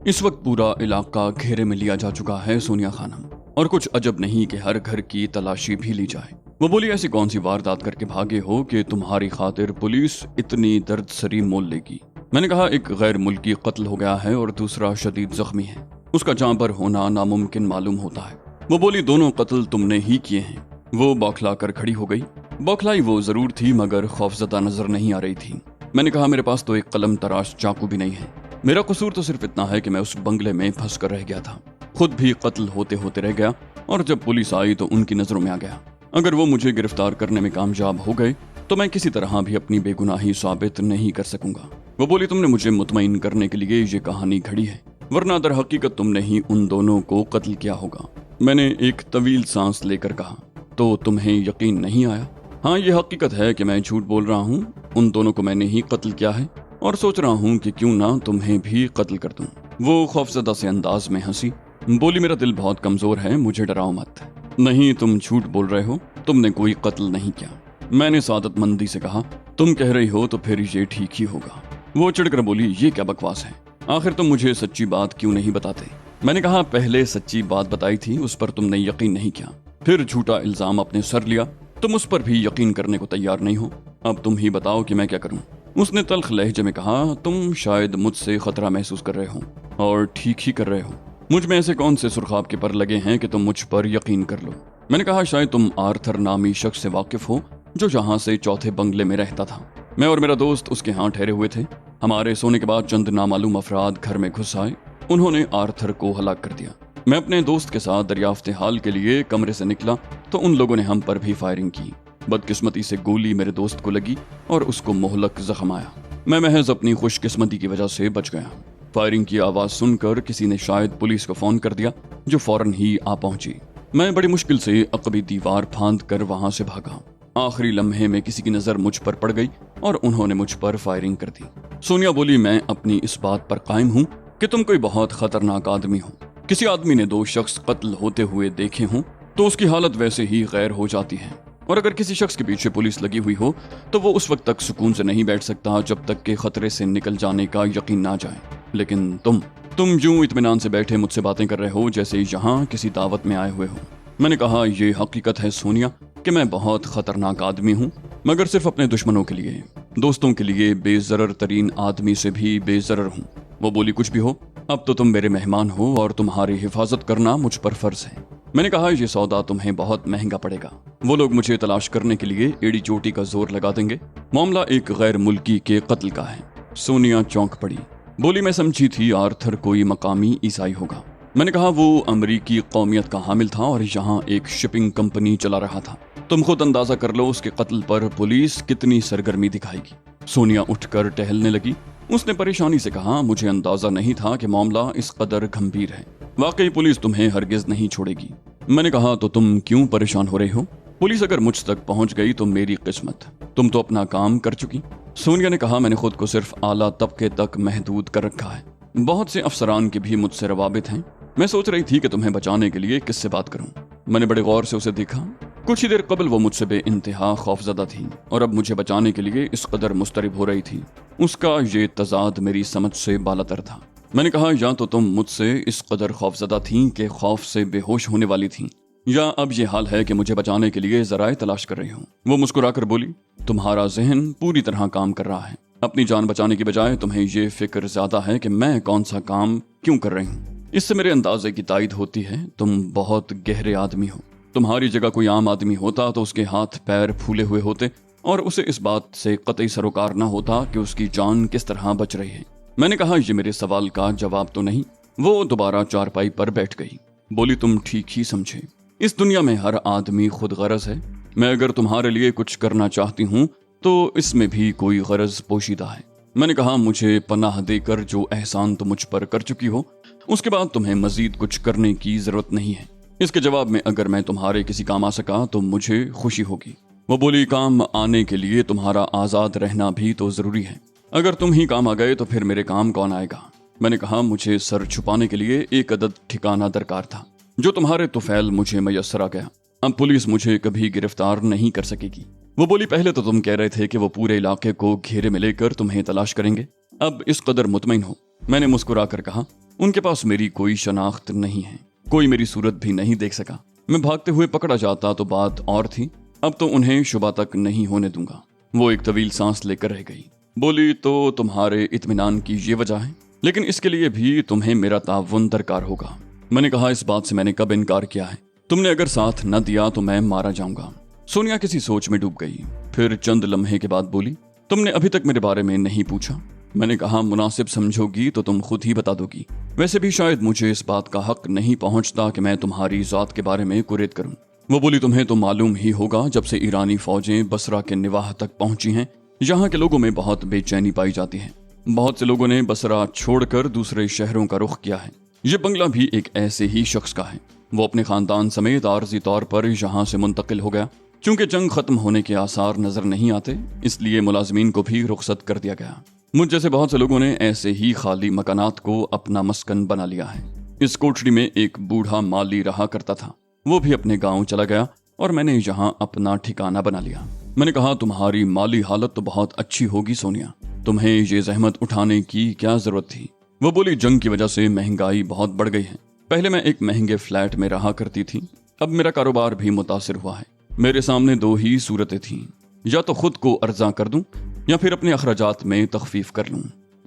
इस वक्त पूरा इलाका घेरे में लिया जा चुका है सोनिया खानम, और कुछ अजब नहीं कि हर घर की तलाशी भी ली जाए। वो बोली, ऐसी कौन सी वारदात करके भागे हो कि तुम्हारी खातिर पुलिस इतनी दर्दसरी मोल लेगी। मैंने कहा, एक गैर मुल्की कत्ल हो गया है और दूसरा शदीद जख्मी है, उसका जान पर होना नामुमकिन मालूम होता है। वो बोली, दोनों कत्ल तुमने ही किए हैं। वो बौखला कर खड़ी हो गई। बौखलाई वो जरूर थी मगर खौफजदा नजर नहीं आ रही थी। मैंने कहा, मेरे पास तो एक कलम तराश चाकू भी नहीं है। मेरा कसूर तो सिर्फ इतना है कि मैं उस बंगले में फंस कर रह गया था, खुद भी कत्ल होते होते रह गया, और जब पुलिस आई तो उनकी नजरों में आ गया। अगर वो मुझे गिरफ्तार करने में कामयाब हो गए तो मैं किसी तरह भी अपनी बेगुनाही साबित नहीं कर सकूंगा। वो बोली, तुमने मुझे मुतमईन करने के लिए ये कहानी घड़ी है, वरना दर हकीकत तुमने ही उन दोनों को कत्ल किया होगा। मैंने एक तवील सांस लेकर कहा, तो तुम्हें यकीन नहीं आया? हाँ, ये हकीकत है कि मैं झूठ बोल रहा हूँ। उन दोनों को मैंने ही कत्ल किया है और सोच रहा हूँ कि क्यों ना तुम्हें भी कत्ल कर दूं। वो खौफजदा से अंदाज में हंसी। बोली, मेरा दिल बहुत कमजोर है, मुझे डराओ मत। नहीं, तुम झूठ बोल रहे हो, तुमने कोई कत्ल नहीं किया। मैंने सादतमंदी से कहा, तुम कह रही हो तो फिर ये ठीक ही होगा। वो चिढ़कर बोली, ये क्या बकवास है, आखिर तुम मुझे सच्ची बात क्यों नहीं बताते? मैंने कहा, पहले सच्ची बात बताई थी, उस पर तुमने यकीन नहीं किया, फिर झूठा इल्जाम अपने सर लिया, तुम उस पर भी यकीन करने को तैयार नहीं हो। अब तुम ही बताओ कि मैं क्या करूं? उसने तल्ख लहजे में कहा, तुम शायद मुझसे खतरा महसूस कर रहे हो, और ठीक ही कर रहे हो। मुझ में ऐसे कौन से सुर्खाब के पर लगे हैं कि तुम मुझ पर यकीन कर लो? मैंने कहा, शायद तुम आर्थर नामी शख्स से वाकिफ हो जो यहाँ से चौथे बंगले में रहता था। मैं और मेरा दोस्त उसके यहाँ ठहरे हुए थे। हमारे सोने के बाद चंद नामालूम अफराद घर में घुस आए। उन्होंने आर्थर को हलाक कर दिया। मैं अपने दोस्त के साथ दरियाफ्ते हाल के लिए कमरे से निकला तो उन लोगों ने हम पर भी फायरिंग की। बदकिस्मती से गोली मेरे दोस्त को लगी और उसको मोहलक जख्म आया। मैं महज अपनी खुशकिस्मती की वजह से बच गया। फायरिंग की आवाज सुनकर किसी ने शायद पुलिस को फोन कर दिया, जो फौरन ही आ पहुंची। मैं बड़ी मुश्किल से अकबी दीवार फांद कर वहां से भागा। आखिरी लम्हे में किसी की नजर मुझ पर पड़ गई और उन्होंने मुझ पर फायरिंग कर दी। सोनिया बोली, मैं अपनी इस बात पर कायम हूँ कि तुम कोई बहुत खतरनाक आदमी हो। किसी आदमी ने दो शख्स कत्ल होते हुए देखे हों तो उसकी हालत वैसे ही गैर हो जाती है, और अगर किसी शख्स के पीछे पुलिस लगी हुई हो तो वो उस वक्त तक सुकून से नहीं बैठ सकता जब तक कि खतरे से निकल जाने का यकीन ना जाए। लेकिन तुम यूं इत्मीनान से बैठे मुझसे बातें कर रहे हो जैसे यहाँ किसी दावत में आए हुए हो। मैंने कहा, ये हकीकत है सोनिया कि मैं बहुत खतरनाक आदमी हूँ, मगर सिर्फ अपने दुश्मनों के लिए। दोस्तों के लिए बेजरर तरीन आदमी से भी बेजरर हूँ। वो बोली, कुछ भी हो, अब तो तुम मेरे मेहमान हो और तुम्हारी हिफाजत करना मुझ पर फर्ज है। मैंने कहा, ये सौदा तुम्हें बहुत महंगा पड़ेगा। वो लोग मुझे तलाश करने के लिए एड़ी चोटी का जोर लगा देंगे। मामला एक गैर मुल्की के कत्ल का है। सोनिया चौंक पड़ी। बोली, मैं समझी थी आर्थर कोई मकामी ईसाई होगा। मैंने कहा, वो अमरीकी कौमियत का हामिल था और यहाँ एक शिपिंग कंपनी चला रहा था। तुम खुद अंदाजा कर लो उसके कत्ल पर पुलिस कितनी सरगर्मी दिखाएगी। सोनिया उठकर टहलने लगी। उसने परेशानी से कहा, मुझे अंदाजा नहीं था कि मामला इस कदर गंभीर है। वाकई पुलिस तुम्हें हरगिज नहीं छोड़ेगी। मैंने कहा, तो तुम क्यों परेशान हो रहे हो? पुलिस अगर मुझ तक पहुंच गई तो मेरी किस्मत, तुम तो अपना काम कर चुकी। सोनिया ने कहा, मैंने खुद को सिर्फ आला तबके तक महदूद कर रखा है। बहुत से अफसरान के भी मुझसे रवाबित हैं। मैं सोच रही थी कि तुम्हें बचाने के लिए किससे बात करूं। मैंने बड़े गौर से उसे देखा। कुछ ही देर कबल वो मुझसे बेइंतहा खौफजदा थी और अब मुझे बचाने के लिए इस कदर मुस्तरिब हो रही थी। उसका ये तजाद मेरी समझ से बालातर था। मैंने कहा, या तो तुम मुझसे इस कदर खौफजदा थीं कि खौफ से बेहोश होने वाली थीं, या अब ये हाल है कि मुझे बचाने के लिए जराए तलाश कर रही हो। वो मुस्कुराकर बोली, तुम्हारा जहन पूरी तरह काम कर रहा है। अपनी जान बचाने की बजाय तुम्हें ये फिक्र ज्यादा है कि मैं कौन सा काम क्यों कर रही हूँ। इससे मेरे अंदाजे की तायद होती है, तुम बहुत गहरे आदमी हो। तुम्हारी जगह कोई आम आदमी होता तो उसके हाथ पैर फूले हुए होते और उसे इस बात से कतई सरोकार न होता कि उसकी जान किस तरह बच रही है। मैंने कहा, ये मेरे सवाल का जवाब तो नहीं। वो दोबारा चारपाई पर बैठ गई। बोली, तुम ठीक ही समझे, इस दुनिया में हर आदमी खुद गरज है। मैं अगर तुम्हारे लिए कुछ करना चाहती हूँ तो इसमें भी कोई गरज पोशीदा है। मैंने कहा, मुझे पनाह देकर जो एहसान तुम मुझ पर कर चुकी हो, उसके बाद तुम्हें मजीद कुछ करने की जरूरत नहीं है। इसके जवाब में अगर मैं तुम्हारे किसी काम आ सका तो मुझे खुशी होगी। वो बोली, काम आने के लिए तुम्हारा आजाद रहना भी तो जरूरी है। अगर तुम ही काम आ गए तो फिर मेरे काम कौन आएगा? मैंने कहा, मुझे सर छुपाने के लिए एक अदद ठिकाना दरकार था, जो तुम्हारे तुफैल मुझे मैसर आ गया। अब पुलिस मुझे कभी गिरफ्तार नहीं कर सकेगी। वो बोली, पहले तो तुम कह रहे थे कि वो पूरे इलाके को घेरे में लेकर तुम्हें तलाश करेंगे, अब इस कदर मुतमईन हो। मैंने मुस्कुरा कर कहा, उनके पास मेरी कोई शनाख्त नहीं है, कोई मेरी सूरत भी नहीं देख सका। मैं भागते हुए पकड़ा जाता तो बात और थी, अब तो उन्हें शुबा तक नहीं होने दूंगा। वो एक तवील सांस लेकर रह गई। बोली, तो तुम्हारे इत्मीनान की ये वजह है, लेकिन इसके लिए भी तुम्हें मेरा ताउन दरकार होगा। मैंने कहा, इस बात से मैंने कब इनकार किया है? तुमने अगर साथ न दिया तो मैं मारा जाऊंगा। सोनिया किसी सोच में डूब गई, फिर चंद लम्हे के बाद बोली, तुमने अभी तक मेरे बारे में नहीं पूछा। मैंने कहा, मुनासिब समझोगी तो तुम खुद ही बता दोगी। वैसे भी शायद मुझे इस बात का हक नहीं पहुंचता कि मैं तुम्हारी जात के बारे में कुरेद करूं। वो बोली, तुम्हें तो मालूम ही होगा, जब से ईरानी फौजें बसरा के निवाह तक पहुंची हैं, यहाँ के लोगों में बहुत बेचैनी पाई जाती है। बहुत से लोगों ने बसरा छोड़कर दूसरे शहरों का रुख किया है। ये बंगला भी एक ऐसे ही शख्स का है। वो अपने खानदान समेत आर्जी तौर पर यहाँ से मुंतकिल हो गया। चूंकि जंग खत्म होने के आसार नजर नहीं आते, इसलिए मुलाजमीन को भी रुखसत कर दिया गया। मुझ जैसे बहुत से लोगों ने ऐसे ही खाली मकानात को अपना मस्कन बना लिया है। इस कोठरी में एक बूढ़ा माली रहा करता था, वो भी अपने गांव चला गया और मैंने यहाँ अपना ठिकाना बना लिया। मैंने कहा, तुम्हारी माली हालत तो बहुत अच्छी होगी सोनिया, तुम्हें ये जहमत उठाने की क्या जरूरत थी? वो बोली, जंग की वजह से महंगाई बहुत बढ़ गई है। पहले मैं एक महंगे फ्लैट में रहा करती थी, अब मेरा कारोबार भी मुतासिर हुआ है। मेरे सामने दो ही सूरतें थीं, या तो खुद को अर्जा कर दूं या फिर अपने अखराजात में तखफीफ कर लूं।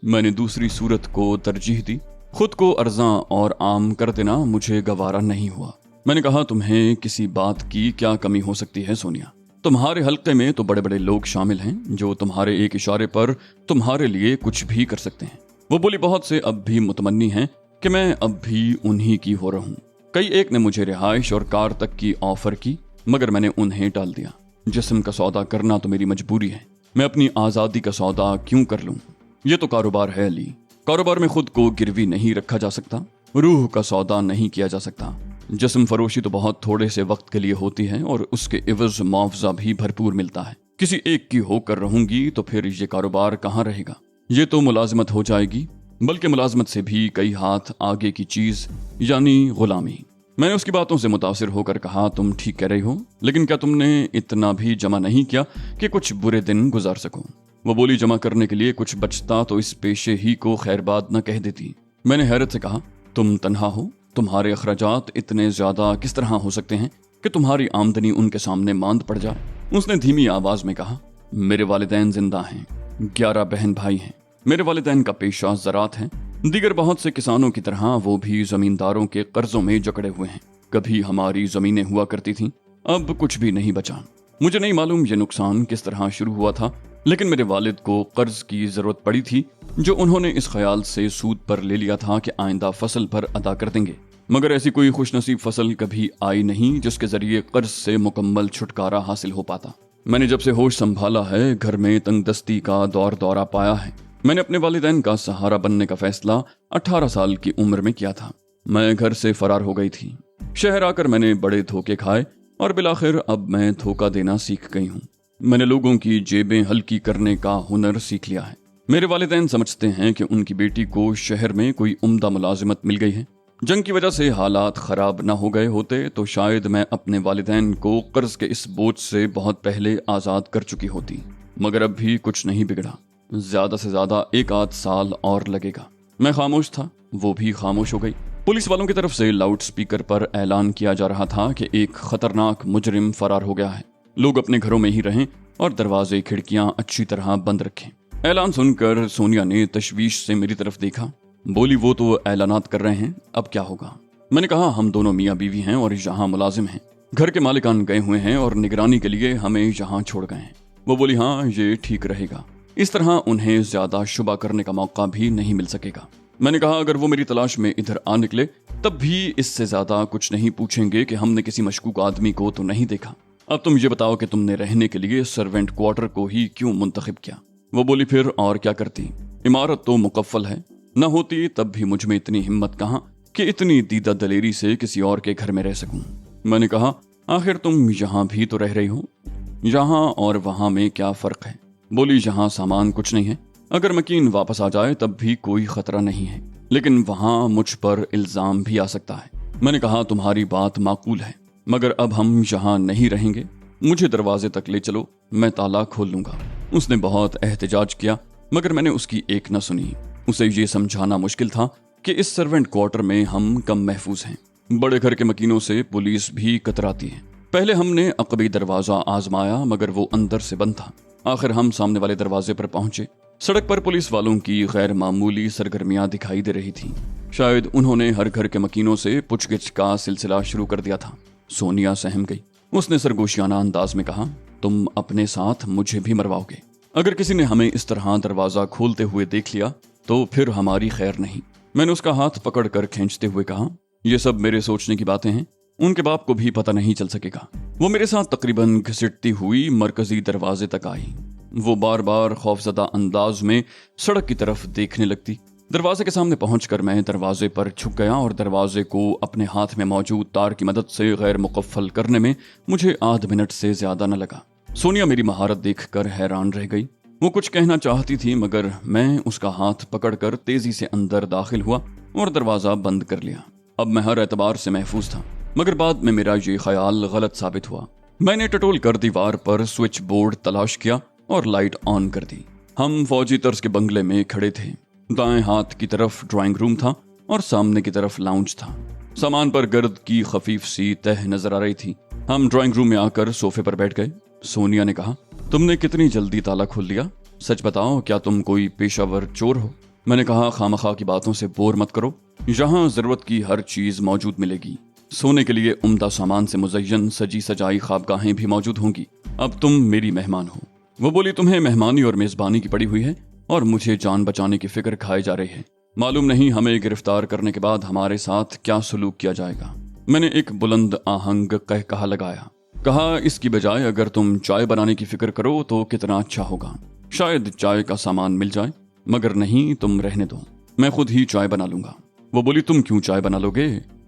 मैंने दूसरी सूरत को तरजीह दी। खुद को अर्जा और आम कर देना मुझे गवारा नहीं हुआ। मैंने कहा, तुम्हें किसी बात की क्या कमी हो सकती है सोनिया? तुम्हारे हल्के में तो बड़े बड़े लोग शामिल हैं जो तुम्हारे एक इशारे पर तुम्हारे लिए कुछ भी कर सकते हैं। वो बोली, बहुत से अब भी मुतमन्नी हैं कि मैं अब भी उन्हीं की हो रहूं। कई एक ने मुझे रिहाइश और कार तक की ऑफर की, मगर मैंने उन्हें टाल दिया। जिस्म का सौदा करना तो मेरी मजबूरी है, मैं अपनी आज़ादी का सौदा क्यों कर लूं? ये तो कारोबार है अली, कारोबार में खुद को गिरवी नहीं रखा जा सकता, रूह का सौदा नहीं किया जा सकता। जिस्म फरोशी तो बहुत थोड़े से वक्त के लिए होती है और उसके इवज मुआवजा भी भरपूर मिलता है। किसी एक की होकर रहूंगी तो फिर ये कारोबार कहाँ रहेगा? ये तो मुलाजमत हो जाएगी, बल्कि मुलाजमत से भी कई हाथ आगे की चीज, यानी गुलामी। मैंने उसकी बातों से मुतासिर होकर कहा, तुम ठीक कह रही हो, लेकिन क्या तुमने इतना भी जमा नहीं किया कि कुछ बुरे दिन गुजार सको? वो बोली, जमा करने के लिए कुछ बचता तो इस पेशे ही को खैरबाद न कह देती। मैंने हैरत से कहा, तुम तन्हा हो, तुम्हारे अखराजात इतने ज्यादा किस तरह हो सकते हैं कि तुम्हारी आमदनी उनके सामने मांद पड़ जाए? उसने धीमी आवाज में कहा, मेरे वालिदैन जिंदा हैं, 11 बहन भाई हैं। मेरे वालिदैन का पेशा ज़रात है। दीगर बहुत से किसानों की तरह वो भी जमींदारों के कर्जों में जकड़े हुए हैं। कभी हमारी जमीनें हुआ करती थीं, अब कुछ भी नहीं बचा। मुझे नहीं मालूम ये नुकसान किस तरह शुरू हुआ था, लेकिन मेरे वालिद को कर्ज की जरूरत पड़ी थी, जो उन्होंने इस ख्याल से सूद पर ले लिया था कि आइंदा फसल पर अदा कर देंगे। मगर ऐसी कोई खुशनसीब फसल कभी आई नहीं जिसके जरिए कर्ज से मुकम्मल छुटकारा हासिल हो पाता। मैंने जब से होश संभाला है, घर में तंगदस्ती का दौरा पाया है। मैंने अपने वालिदैन का सहारा बनने का फैसला 18 साल की उम्र में किया था। मैं घर से फरार हो गई थी। शहर आकर मैंने बड़े धोखे खाए और बिलाखिर अब मैं धोखा देना सीख गई हूँ। मैंने लोगों की जेबें हल्की करने का हुनर सीख लिया है। मेरे वालिदैन समझते हैं कि उनकी बेटी को शहर में कोई उम्दा मुलाजिमत मिल गई है। जंग की वजह से हालात खराब ना हो गए होते तो शायद मैं अपने वालिदैन को कर्ज के इस बोझ से बहुत पहले आज़ाद कर चुकी होती। मगर अब भी कुछ नहीं बिगड़ा। ज्यादा से ज्यादा 1 आध साल और लगेगा। मैं खामोश था, वो भी खामोश हो गई। पुलिस वालों की तरफ से लाउड स्पीकर पर ऐलान किया जा रहा था कि एक खतरनाक मुजरिम फरार हो गया है। लोग अपने घरों में ही रहें और दरवाजे खिड़कियां अच्छी तरह बंद रखें। ऐलान सुनकर सोनिया ने तशवीश से मेरी तरफ देखा। बोली, वो तो ऐलानात कर रहे हैं, अब क्या होगा? मैंने कहा, हम दोनों मियाँ बीवी हैं और यहाँ मुलाजिम हैं। घर के मालिकान गए हुए हैं और निगरानी के लिए हमें यहाँ छोड़ गए हैं। वो बोली, हाँ ये ठीक रहेगा। इस तरह उन्हें ज्यादा शुबा करने का मौका भी नहीं मिल सकेगा। मैंने कहा, अगर वो मेरी तलाश में इधर आ निकले तब भी इससे ज्यादा कुछ नहीं पूछेंगे कि हमने किसी मशकूक आदमी को तो नहीं देखा। अब तुम ये बताओ कि तुमने रहने के लिए सर्वेंट क्वार्टर को ही क्यों मुंतखब किया? वो बोली, फिर और क्या करती? इमारत तो मुकफ्फल है, न होती तब भी मुझ में इतनी हिम्मत कहाँ कि इतनी दीदा दलेरी से किसी और के घर में रह सकूं। मैंने कहा, आखिर तुम यहाँ भी तो रह रही हो, यहाँ और वहाँ में क्या फर्क है? बोली, यहाँ सामान कुछ नहीं है, अगर मकीन वापस आ जाए तब भी कोई खतरा नहीं है, लेकिन वहाँ मुझ पर इल्जाम भी आ सकता है। मैंने कहा, तुम्हारी बात माकूल है, मगर अब हम यहाँ नहीं रहेंगे। मुझे दरवाजे तक ले चलो, मैं ताला खोल लूंगा। उसने बहुत एहतजाज किया, मगर मैंने उसकी एक न सुनी। उसे ये समझाना मुश्किल था कि इस सर्वेंट क्वार्टर में हम कम महफूज हैं। बड़े घर के मकीनों से पुलिस भी कतराती है। पहले हमने अकबी दरवाजा आजमाया मगर वो अंदर से बंद था। आखिर हम सामने वाले दरवाजे पर पहुंचे। सड़क पर पुलिस वालों की गैर मामूली सरगर्मियां दिखाई दे रही थी। शायद उन्होंने हर घर के मकीनों से पूछगिछ का सिलसिला शुरू कर दिया था। सोनिया सहम गई। उसने सरगोशियाना अंदाज में कहा, तुम अपने साथ मुझे भी मरवाओगे। अगर किसी ने हमें इस तरह दरवाजा खोलते हुए देख लिया तो फिर हमारी खैर नहीं। मैंने उसका हाथ पकड़कर खींचते हुए कहा, ये सब मेरे सोचने की बातें हैं, उनके बाप को भी पता नहीं चल सकेगा। वो मेरे साथ तकरीबन घसीटती हुई मरकजी दरवाजे तक आई। वो बार बार खौफजदा अंदाज में सड़क की तरफ देखने लगती। दरवाजे के सामने पहुंचकर मैं दरवाजे पर झुक गया और दरवाजे को अपने हाथ में मौजूद तार की मदद से गैर मुकफ्फल करने में मुझे आध मिनट से ज्यादा न लगा। सोनिया मेरी महारत देखकर हैरान रह गई। वो कुछ कहना चाहती थी मगर मैं उसका हाथ पकड़कर तेजी से अंदर दाखिल हुआ और दरवाजा बंद कर लिया। अब मैं हर एतबार से महफूज था, मगर बाद में मेरा ये ख्याल गलत साबित हुआ। मैंने टटोल कर दीवार पर स्विच बोर्ड तलाश किया और लाइट ऑन कर दी। हम फौजी तर्ज के बंगले में खड़े थे। दाएं हाथ की तरफ ड्राइंग रूम था और सामने की तरफ लाउंज था। सामान पर गर्द की खफीफ सी तह नजर आ रही थी। हम ड्राइंग रूम में आकर सोफे पर बैठ गए। सोनिया ने कहा, तुमने कितनी जल्दी ताला खोल लिया? सच बताओ, क्या तुम कोई पेशावर चोर हो? मैंने कहा, खामखा की बातों से बोर मत करो, यहाँ जरूरत की हर चीज मौजूद मिलेगी। सोने के लिए उम्दा सामान से मुज़य्यन सजी सजाई ख्वाबगाहें भी मौजूद होंगी। अब तुम मेरी मेहमान हो। वो बोली, तुम्हें मेहमानी और मेजबानी की पड़ी हुई है और मुझे जान बचाने की फिक्र खाई जा रही है। मालूम नहीं हमें गिरफ्तार करने के बाद हमारे साथ क्या सलूक किया जाएगा। मैंने एक बुलंद आहंग कहा लगाया। कहा, इसकी बजाय अगर तुम चाय बनाने की फिक्र करो तो कितना अच्छा होगा। शायद चाय का सामान मिल जाए, मगर नहीं, तुम रहने दो, मैं खुद ही चाय बना लूंगा। वो बोली, तुम क्यों चाय बना लोगे?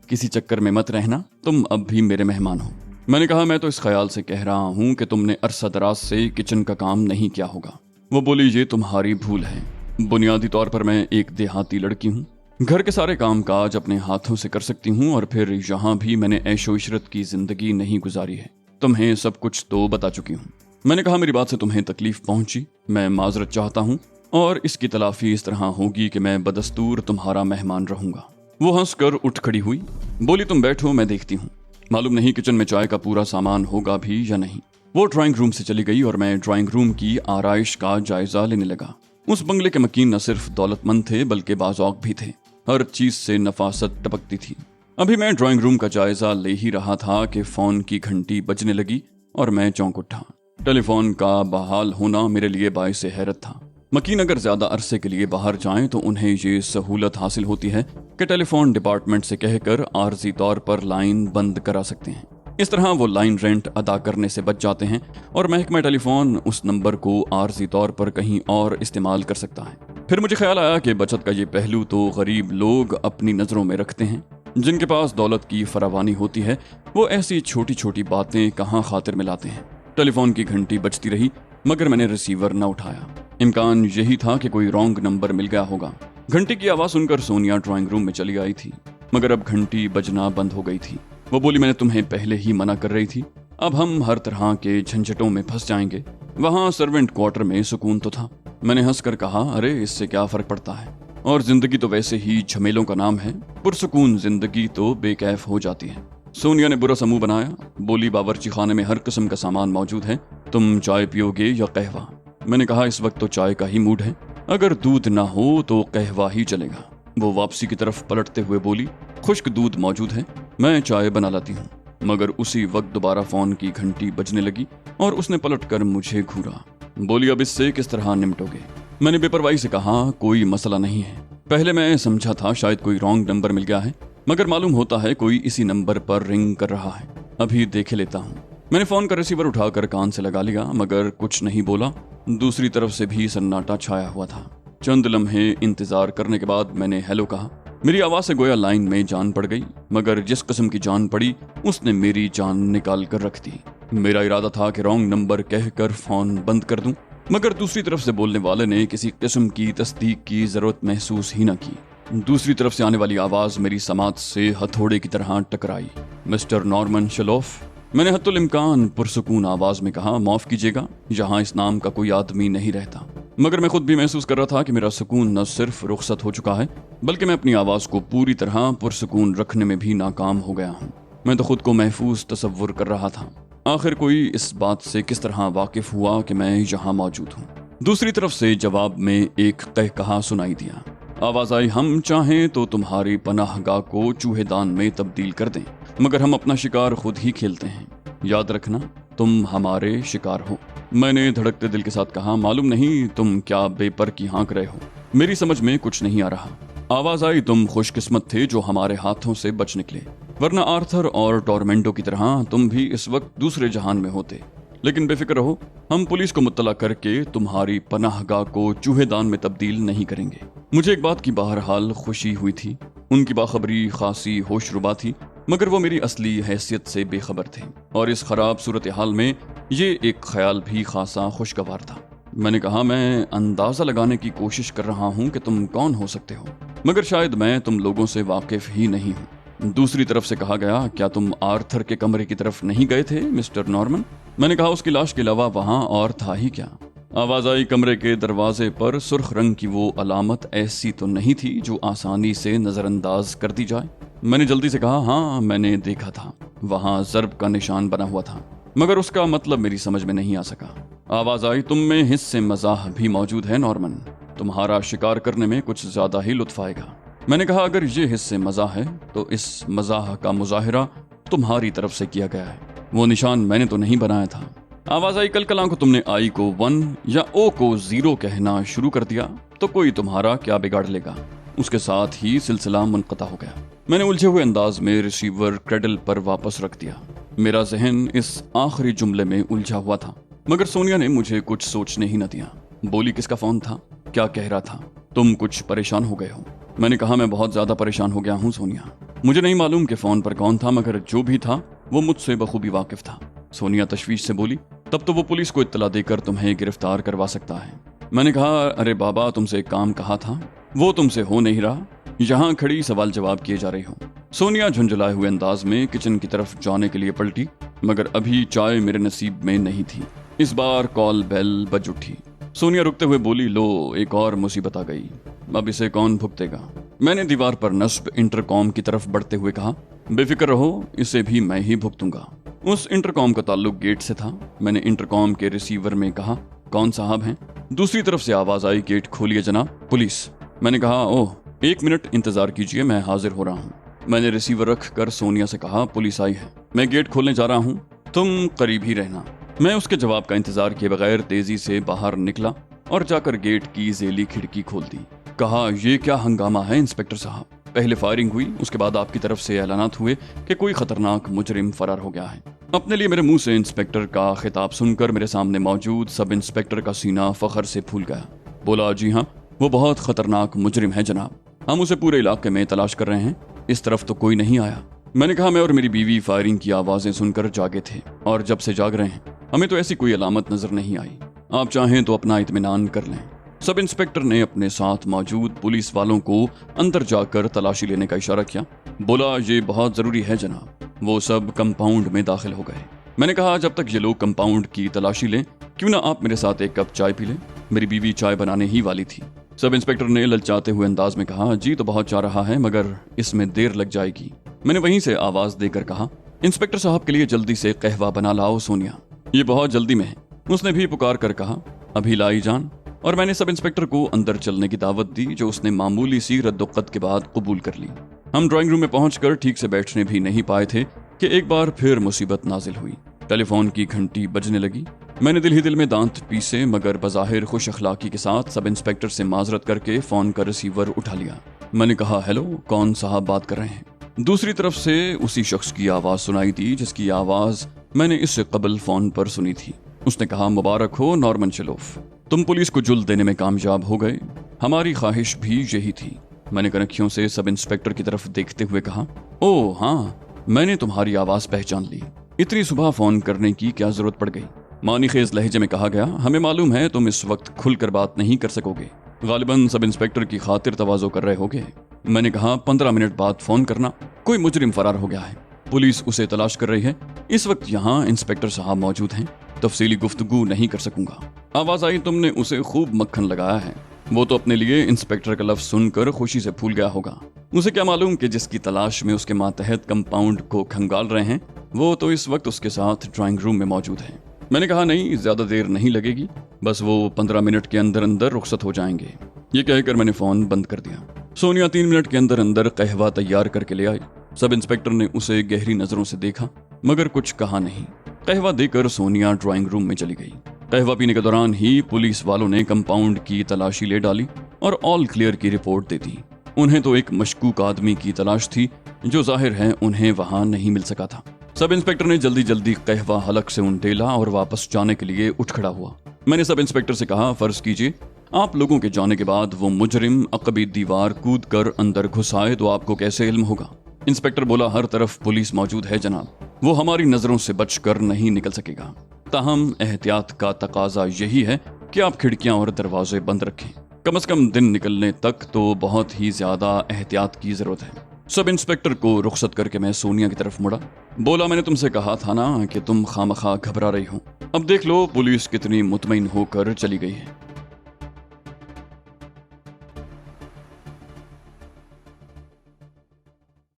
किसी चक्कर में मत रहना, तुम अब भी मेरे मेहमान हो। मैंने कहा, मैं तो इस ख्याल से कह रहा हूँ कि तुमने अरसा दराज से किचन का काम नहीं किया होगा। वो बोली, ये तुम्हारी भूल है। बुनियादी तौर पर मैं एक देहाती लड़की हूँ। घर के सारे काम काज अपने हाथों से कर सकती हूँ और फिर यहाँ भी मैंने ऐशो इशरत की जिंदगी नहीं गुजारी है। तुम्हें सब कुछ तो बता चुकी हूँ। मैंने कहा, मेरी बात से तुम्हें तकलीफ पहुंची, मैं माजरत चाहता हूँ और इसकी तलाफी इस तरह होगी कि मैं बदस्तूर तुम्हारा मेहमान रहूंगा। वो हंसकर उठ खड़ी हुई। बोली, तुम बैठो, मैं देखती हूँ। मालूम नहीं किचन में चाय का पूरा सामान होगा भी या नहीं। वो ड्राइंग रूम से चली गई और मैं ड्राइंग रूम की आराइश का जायजा लेने लगा। उस बंगले के मकीन न सिर्फ दौलतमंद थे बल्कि बाज़ौक भी थे। हर चीज से नफासत टपकती थी। अभी मैं ड्राइंग रूम का जायजा ले ही रहा था कि फोन की घंटी बजने लगी और मैं चौंक उठा। टेलीफोन का बहाल होना मेरे लिए बाइस हैरत था। मकीन अगर ज्यादा अरसे के लिए बाहर जाएं तो उन्हें ये सहूलत हासिल होती है कि टेलीफोन डिपार्टमेंट से कहकर आर्जी तौर पर लाइन बंद करा सकते हैं। इस तरह वो लाइन रेंट अदा करने से बच जाते हैं और महकमा टेलीफोन उस नंबर को आर्जी तौर पर कहीं और इस्तेमाल कर सकता है। फिर मुझे ख्याल आया कि बचत का ये पहलू तो गरीब लोग अपनी नजरों में रखते हैं। जिनके पास दौलत की फरावानी होती है वो ऐसी छोटी छोटी बातें कहाँ खातिर में लाते हैं। टेलीफोन की घंटी बजती रही मगर मैंने रिसीवर न उठाया। इम्कान यही था कि कोई रॉन्ग नंबर मिल गया होगा। घंटी की आवाज सुनकर सोनिया ड्राइंग रूम में चली आई थी मगर अब घंटी बजना बंद हो गई थी। वो बोली, मैंने तुम्हें पहले ही मना कर रही थी, अब हम हर तरह के झंझटों में फंस जाएंगे। वहाँ सर्वेंट क्वार्टर में सुकून तो था। मैंने हंसकर कहा, अरे इससे क्या फर्क पड़ता है, और जिंदगी तो वैसे ही झमेलों का नाम है, पुरसुकून जिंदगी तो बेकैफ हो जाती है। सोनिया ने बुरा समूह बनाया। बोली, बावर्ची खाने में हर किस्म का सामान मौजूद है, तुम चाय पियोगे या कहवा? मैंने कहा, इस वक्त तो चाय का ही मूड है, अगर दूध ना हो तो कहवा ही चलेगा। वो वापसी की तरफ पलटते हुए बोली, खुश्क दूध मौजूद है, मैं चाय बना लाती हूँ। मगर उसी वक्त दोबारा फोन की घंटी बजने लगी और उसने पलटकर मुझे घूरा। बोली, अब इससे किस तरह निपटोगे? मैंने बेपरवाही से कहा, कोई मसला नहीं है। पहले मैं समझा था शायद कोई रॉन्ग नंबर मिल गया है, मगर मालूम होता है कोई इसी नंबर पर रिंग कर रहा है। अभी देख लेता हूँ। मैंने फोन का रिसीवर उठाकर कान से लगा लिया मगर कुछ नहीं बोला। दूसरी तरफ से भी सन्नाटा छाया हुआ था। चंद लम्हे इंतजार करने के बाद मैंने हेलो कहा। मेरी आवाज से गोया लाइन में जान पड़ गई, मगर जिस किस्म की जान पड़ी उसने मेरी जान निकाल कर रख दी। मेरा इरादा था कि रॉन्ग नंबर कहकर फोन बंद कर दूं, मगर दूसरी तरफ से बोलने वाले ने किसी किस्म की तस्दीक की जरूरत महसूस ही न की। दूसरी तरफ से आने वाली आवाज मेरी समात से हथौड़े की तरह टकराई। मिस्टर नॉर्मन शलोफ, मैंने हत्तुल इम्कान पुरसुकून आवाज में कहा, माफ कीजिएगा, यहाँ इस नाम का कोई आदमी नहीं रहता। मगर मैं खुद भी महसूस कर रहा था कि मेरा सुकून न सिर्फ रुखसत हो चुका है बल्कि मैं अपनी आवाज़ को पूरी तरह पुरसुकून रखने में भी नाकाम हो गया हूँ। मैं तो खुद को महफूज तसव्वुर कर रहा था। आखिर कोई इस बात से किस तरह वाकिफ हुआ कि मैं यहाँ मौजूद हूँ। दूसरी तरफ से जवाब में एक कहकहा सुनाई दिया। आवाज़ आई, हम चाहें तो तुम्हारी पनाहगाह को चूहेदान में तब्दील कर दें, मगर हम अपना शिकार खुद ही खेलते हैं। याद रखना, तुम हमारे शिकार हो। मैंने धड़कते दिल के साथ कहा, मालूम नहीं तुम क्या बेपर की हाँक रहे हो, मेरी समझ में कुछ नहीं आ रहा। आवाज़ आई, तुम खुशकिस्मत थे जो हमारे हाथों से बच निकले, वरना आर्थर और टॉर्मेंटो की तरह तुम भी इस वक्त दूसरे जहान में होते। लेकिन बेफिक्र रहो, हम पुलिस को मुत्तला करके तुम्हारी पनाहगाह को चूहेदान में तब्दील नहीं करेंगे। मुझे एक बात की बहरहाल खुशी हुई थी, उनकी बाखबरी खासी होशरुबा थी, मगर वो मेरी असली हैसियत से बेखबर थे और इस खराब सूरत हाल में ये एक ख्याल भी खासा खुशगवार था। मैंने कहा, मैं अंदाज़ा लगाने की कोशिश कर रहा हूँ कि तुम कौन हो सकते हो, मगर शायद मैं तुम लोगों से वाकिफ ही नहीं हूँ। दूसरी तरफ से कहा गया, क्या तुम आर्थर के कमरे की तरफ नहीं गए थे मिस्टर नॉर्मन? मैंने कहा, उसकी लाश के अलावा वहाँ और था ही क्या? आवाज़ आई, कमरे के दरवाजे पर सुर्ख रंग की वो अलामत ऐसी तो नहीं थी जो आसानी से नज़रअंदाज कर दी जाए। मैंने जल्दी से कहा, हाँ मैंने देखा था, वहाँ ज़र्ब का निशान बना हुआ था, मगर उसका मतलब मेरी समझ में नहीं आ सका। आवाज़ आई, तुम में हिस्से मज़ाह भी मौजूद है नॉर्मन, तुम्हारा शिकार करने में कुछ ज़्यादा ही लुत्फ आएगा। मैंने कहा, अगर ये हिस्से मज़ाह है तो इस मज़ाह का मुज़ाहिरा तुम्हारी तरफ से किया गया है, वो निशान मैंने तो नहीं बनाया था। आवाज़ आई, कल कलां को तुमने आई को 1 या ओ को 0 कहना शुरू कर दिया तो कोई तुम्हारा क्या बिगाड़ लेगा। उसके साथ ही सिलसिला मुनक़ता हो गया। मैंने उलझे हुए अंदाज में रिसीवर क्रेडल पर वापस रख दिया। मेरा जहन इस आखिरी जुमले में उलझा हुआ था, मगर सोनिया ने मुझे कुछ सोचने ही न दिया। बोली, किसका फोन था, क्या कह रहा था? तुम कुछ परेशान हो गए हो? मैंने कहा, मैं बहुत ज्यादा परेशान हो गया हूँ सोनिया। मुझे नहीं मालूम कि फोन पर कौन था, मगर जो भी था वो मुझसे बखूबी वाकिफ था। सोनिया तशवीश से बोली, तब तो वो पुलिस को इत्तला देकर तुम्हें गिरफ्तार करवा सकता है। मैंने कहा, अरे बाबा, तुमसे एक काम कहा था, वो तुमसे हो नहीं रहा, यहाँ खड़ी सवाल जवाब किए जा रही हो। सोनिया झुंझलाए हुए अंदाज में किचन की तरफ जाने के लिए पलटी, मगर अभी चाय मेरे नसीब में नहीं थी। इस बार कॉल बेल बज उठी। सोनिया रुकते हुए बोली, लो एक और मुसीबत आ गई, अब इसे कौन भुगतेगा? मैंने दीवार पर नस्ब इंटरकॉम की तरफ बढ़ते हुए कहा, बेफिक्र रहो, इसे भी मैं ही भुगतूंगा। उस इंटरकॉम का ताल्लुक गेट से था। मैंने इंटरकॉम के रिसीवर में कहा, कौन साहब हैं? दूसरी तरफ से आवाज आई, गेट खोलिए जनाब, पुलिस। मैंने कहा, ओह 1 मिनट इंतजार कीजिए, मैं हाजिर हो रहा हूँ। मैंने रिसीवर रख कर सोनिया से कहा, पुलिस आई है, मैं गेट खोलने जा रहा हूँ, तुम करीब ही रहना। मैं उसके जवाब का इंतजार किए बगैर तेजी से बाहर निकला और जाकर गेट की ज़ेली खिड़की खोल दी। कहा, ये क्या हंगामा है इंस्पेक्टर साहब? पहले फायरिंग हुई, उसके बाद आपकी तरफ से ऐलानात हुए कि कोई खतरनाक मुजरिम फरार हो गया है। अपने लिए मेरे मुंह से इंस्पेक्टर का खिताब सुनकर मेरे सामने मौजूद सब इंस्पेक्टर का सीना फखर से फूल गया। बोला, जी हाँ, वो बहुत खतरनाक मुजरिम है जनाब, हम उसे पूरे इलाके में तलाश कर रहे हैं, इस तरफ तो कोई नहीं आया। मैंने कहा, मैं और मेरी बीवी फायरिंग की आवाजें सुनकर जागे थे और जब से जाग रहे हैं, हमें तो ऐसी कोई अलामत नजर नहीं आई। आप चाहें तो अपना इत्मीनान कर लें। सब इंस्पेक्टर ने अपने साथ मौजूद पुलिस वालों को अंदर जाकर तलाशी लेने का इशारा किया। बोला, ये बहुत जरूरी है जनाब। वो सब कंपाउंड में दाखिल हो गए। मैंने कहा, जब तक ये लोग कंपाउंड की तलाशी लें, क्यों ना आप मेरे साथ एक कप चाय पी लें? मेरी बीवी चाय बनाने ही वाली थी। सब इंस्पेक्टर ने ललचाते हुए अंदाज में कहा, जी तो बहुत चाह रहा है, मगर इसमें देर लग जाएगी। मैंने वहीं से आवाज देकर कहा, इंस्पेक्टर साहब के लिए जल्दी से कहवा बना लाओ सोनिया, ये बहुत जल्दी में है। उसने भी पुकार कर कहा, अभी लाई जान। और मैंने सब इंस्पेक्टर को अंदर चलने की दावत दी, जो उसने मामूली सी रद्दोक़त के बाद कबूल कर ली। हम ड्राइंग रूम में पहुंचकर ठीक से बैठने भी नहीं पाए थे कि एक बार फिर मुसीबत नाजिल हुई। टेलीफोन की घंटी बजने लगी। मैंने दिल ही दिल में दांत पीसे मगर बज़ाहिर खुश अखलाकी के साथ सब इंस्पेक्टर से माजरत करके फोन का रिसीवर उठा लिया। मैंने कहा, हेलो, कौन साहब बात कर रहे हैं? दूसरी तरफ से उसी शख्स की आवाज सुनाई दी जिसकी आवाज मैंने इससे कबल फोन पर सुनी थी। उसने कहा, मुबारक हो नॉर्मन शेलोफ, तुम पुलिस को जुल्द देने में कामयाब हो गए, हमारी ख्वाहिश भी यही थी। मैंने कनखियों से सब इंस्पेक्टर की तरफ देखते हुए कहा, ओह हाँ, मैंने तुम्हारी आवाज पहचान ली। इतनी सुबह फोन करने की क्या जरूरत पड़ गई? मानीखेज लहजे में कहा गया, हमें मालूम है तुम इस वक्त खुलकर बात नहीं कर सकोगे, गालिबन सब इंस्पेक्टर की खातिर तवाज़ो कर रहे होगे। मैंने कहा, 15 मिनट बाद फोन करना, कोई मुजरिम फरार हो गया है, पुलिस उसे तलाश कर रही है, इस वक्त यहाँ इंस्पेक्टर साहब मौजूद हैं, तफसीली गुफ्तगू नहीं कर सकूंगा। आवाज आई, तुमने उसे खूब मक्खन लगाया है। वो तो अपने लिए इंस्पेक्टर का लफ्ज सुनकर खुशी से फूल गया होगा। उसे क्या मालूम कि जिसकी तलाश में उसके मातहत कंपाउंड को खंगाल रहे हैं वो तो इस वक्त उसके साथ ड्राइंग रूम में मौजूद है। मैंने कहा, नहीं, ज्यादा देर नहीं लगेगी, बस वो 15 मिनट के अंदर अंदर रुखसत हो जाएंगे। ये कहकर मैंने फोन बंद कर दिया। सोनिया 3 मिनट के अंदर अंदर कहवा तैयार करके ले आई। सब इंस्पेक्टर ने उसे गहरी नजरों से देखा मगर कुछ कहा नहीं। कहवा देकर सोनिया ड्राइंग रूम में चली गई। कहवा पीने के दौरान ही पुलिस वालों ने कंपाउंड की तलाशी ले डाली और ऑल क्लियर की रिपोर्ट दे दी। उन्हें तो एक मशकूक आदमी की तलाश थी जो जाहिर है उन्हें वहां नहीं मिल सका था। सब इंस्पेक्टर ने जल्दी जल्दी कहवा हलक से उंडेला और वापस जाने के लिए उठ खड़ा हुआ। मैंने सब इंस्पेक्टर से कहा, फर्ज कीजिए आप लोगों के जाने के बाद वो मुजरिम अकबी दीवार कूद कर अंदर घुस आए तो आपको कैसे इल्म होगा? इंस्पेक्टर बोला, हर तरफ पुलिस मौजूद है जनाब, वो हमारी नजरों से बचकर नहीं निकल सकेगा। ताहम एहतियात का तकाजा यही है कि आप खिड़कियां और दरवाजे बंद रखें। कम से कम दिन निकलने तक तो बहुत ही ज्यादा एहतियात की जरूरत है। सब इंस्पेक्टर को रुखसत करके मैं सोनिया की तरफ मुड़ा। बोला, मैंने तुमसे कहा था ना कि तुम खामखा घबरा रही हो। अब देख लो पुलिस कितनी मुतमईन होकर चली गई है।